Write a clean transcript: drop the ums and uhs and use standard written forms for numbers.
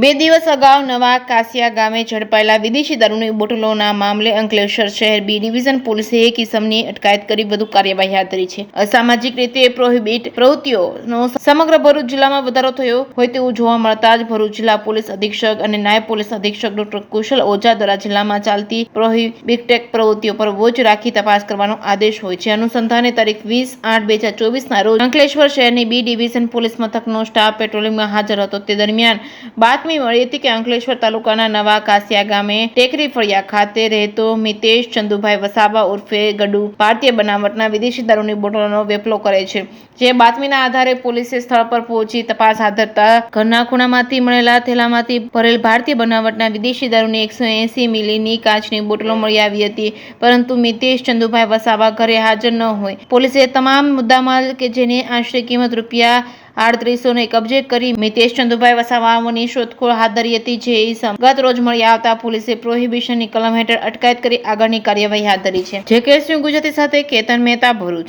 2 દિવસ અગાઉ નવા કાસિયા ગામે ઝડપાયેલા વિદેશી દારૂની બોટલોના મામલે અંકલેશ્વર શહેર બી ડિવિઝન પોલીસે એક ઇસમની અટકાયત કરી વધુ કાર્યવાહી હાથ ધરી છે. અસામાજિક રીતે પ્રોહિબિટ પ્રવૃત્તિઓનો સમગ્ર ભરૂચ જિલ્લામાં વધારો થયો હોય તેવું જોવા મળતા જ ભરૂચ જિલ્લા પોલીસ અધિક્ષક અને નાયબ પોલીસ અધિક્ષક ડોક્ટર કુશલ ઓઝા દ્વારા જિલ્લામાં ચાલતી પ્રોહિબિટેડ પ્રવૃત્તિઓ પર વોચ રાખી તપાસ કરવાનો આદેશ હોય છે. અનુસંધાને તારીખ 20/8/2024 ના રોજ અંકલેશ્વર શહેરની બી ડિવિઝન પોલીસ મથકનો સ્ટાફ પેટ્રોલિંગમાં હાજર હતો. તે દરમિયાન બાતમી મળી હતી કે અંકલેશ્વર તાલુકાના નવા કાસિયા ગામે ટેકરી ફળિયા ખાતે રહેતો મિતેશ ચંદુભાઈ વસાવા ઉર્ફે ગડુ ભારતીય બનાવટના વિદેશી દારૂની બોટલોનો વેપલો કરે છે. જે બાતમીના આધારે પોલીસે સ્થળ પર પહોંચી તપાસ હાથ ધરતા ઘરના ખૂણામાંથી મળેલા થેલામાંથી ભરેલ ભારતીય બનાવટના વિદેશી દારૂની 180 મિલીની કાચની બોટલો મળી આવી હતી. પરંતુ મિતેશ ચંદુભાઈ વસાવા ઘરે હાજર ન હોય પોલીસે તમામ મુદ્દામાલ કે જેની આશરે કિંમત ₹3800 ને કબજે કરી મિતેશ ચંદુભાઈ વસાવાની શોધખોળ હાથ ધરી હતી. જે ઇસમ ગત રોજ મળી આવતા પોલીસે પ્રોહિબિશનની કલમ હેઠળ અટકાયત કરી આગળની કાર્યવાહી હાથ ધરી છે. જે કેસ ન્યૂઝ ગુજરાતી સાથે કેતન મહેતા, ભરૂચ.